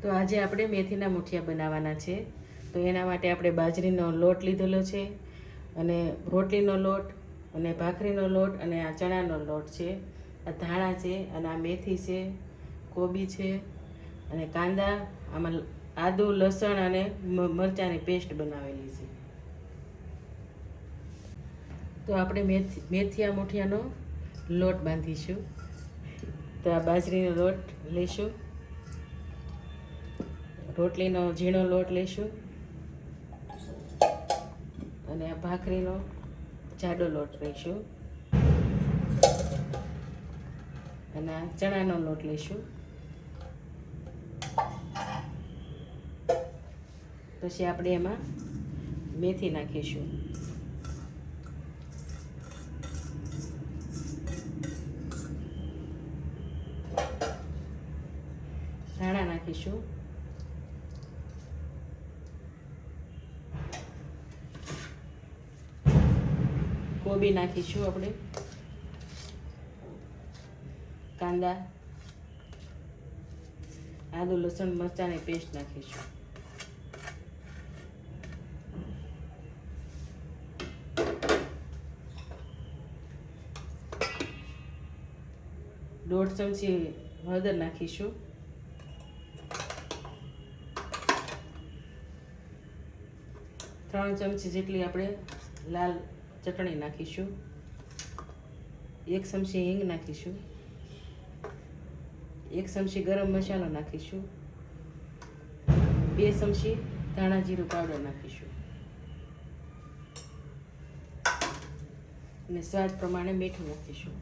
તો આજે આપણે મેથીના મુઠિયા બનાવવાના છે. તો એના માટે આપણે બાજરીનો લોટ લીધેલો છે અને રોટલીનો લોટ અને ભાખરીનો લોટ અને આ ચણાનો લોટ છે. આ ધાણા છે અને આ મેથી છે, કોબી છે અને કાંદા, આમાં આદુ, લસણ અને મરચાંની પેસ્ટ બનાવેલી છે. તો આપણે મેથીયા મુઠિયાનો લોટ બાંધીશું. તો આ બાજરીનો લોટ લઈશું, રોટલીનો ઝીણો લોટ લઈશું અને આ ભાખરીનો જાડો લોટ લઈશું અને આ ચણાનો લોટ લઈશું. પછી આપણે એમાં મેથી નાખીશું, ધાણા નાખીશું, કોબી નાખીશું, આપણે કાંદા, આદુ, લસણ, મરચાંની પેસ્ટ નાખીશું. દોઢ ચમચી હળદર નાખીશું, ત્રણ ચમચી જેટલી આપણે લાલ ચટણી નાખીશું, એક ચમચી હિંગ નાખીશું, એક ચમચી ગરમ મસાલો નાખીશું, 2 ચમચી ધાણા જીરું પાવડર નાખીશું અને સ્વાદ પ્રમાણે મીઠું નાખીશું.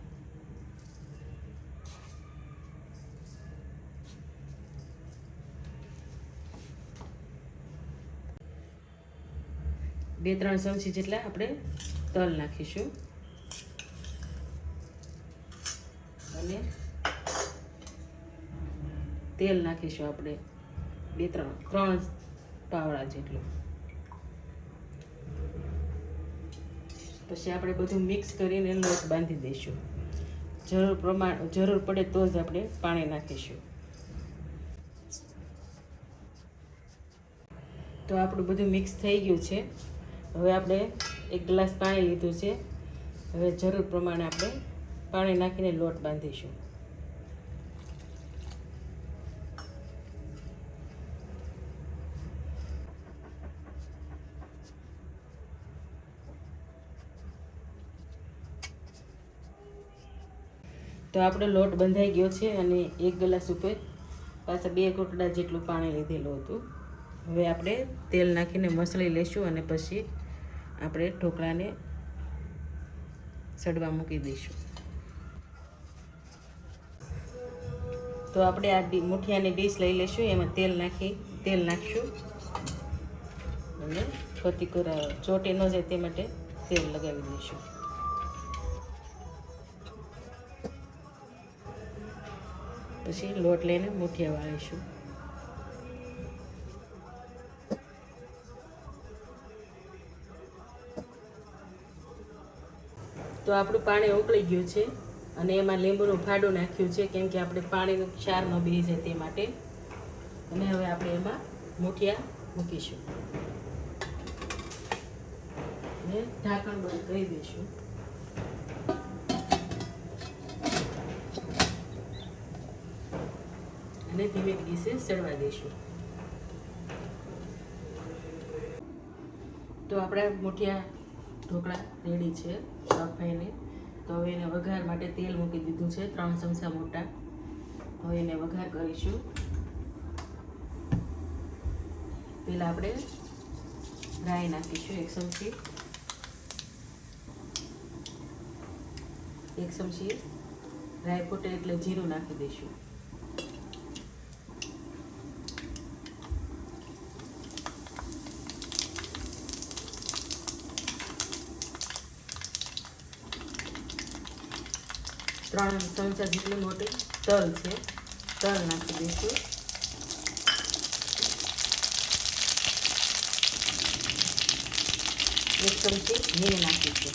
બે 3 ચમચી જેટલા આપણે તલ નાખીશું અને તેલ નાખીશું આપણે 3 પાવડા જેટલું. પછી આપણે બધું મિક્સ કરીને લોટ બાંધી દઈશું. જરૂર પડે તો જ આપણે પાણી નાખીશું. તો આપણું બધું મિક્સ થઈ ગયું છે. હવે આપણે 1 ગ્લાસ પાણી લીધું છે. હવે જરૂર પ્રમાણે આપણે પાણી નાખીને લોટ બાંધીશું. તો આપણો લોટ બંધાઈ ગયો છે અને 1 ગ્લાસ ઉપર પાછા 2 ઘૂંટડા જેટલું પાણી લીધેલું હતું. હવે આપણે તેલ નાખીને મસળી લઈશું અને પછી આપણે ઢોકળાને સડવા મૂકી દઈશું. તો આપણે આ મુઠિયાની ડીશ લઈ લઈશું, એમાં તેલ નાખીશું અને ફરતી ચોટી ન જાય તે માટે તેલ લગાવી દઈશું. પછી લોટ લઈને મુઠિયા વાળીશું. તો આપણું પાણી ઉકળી ગયું છે અને એમાં લીંબુનું ફાડું નાખ્યું છે, કેમ કે આપણે પાણીનું ક્ષાર ન બેસી જાય તે માટે. અને હવે આપણે એમાં મુઠિયા મૂકીશું અને ઢાંકણ બંધ કરી દઈશું. અને ધીમે ગેસે સડવા દઈશું. તો આપણા મુઠિયા ઢોકળા રેડી છે બફાઈને. તો હવે એને વઘાર માટે તેલ મૂકી દીધું છે 3 ચમચા મોટા. હવે એને વઘાર કરીશું. પહેલાં આપણે રાઈ નાખીશું 1 ચમચી. 1 ચમચી રાઈ ફૂટે એટલે જીરું નાખી દઈશું. ત્રણ ચમચા જેટલી મોટી તલ છે, તલ નાખી દઈશું. એક ચમચી હિંગ નાખીશું.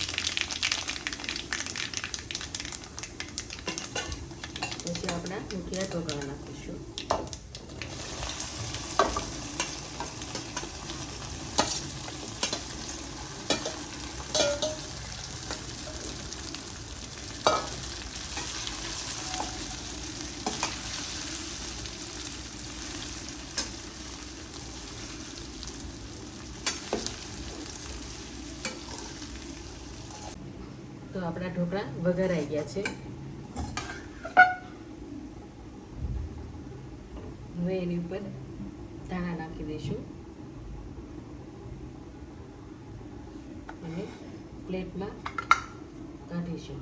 પછી આપણા મુઠિયા ઢોકળા નાખીશું. આપણા ઢોકળા વઘારાઈ ગયા છે. હવે એની ઉપર ધાણા નાખી દઈશું અને પ્લેટમાં કાઢીશું.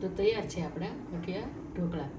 તો તૈયાર છે આપણા મુઠિયા ઢોકળા.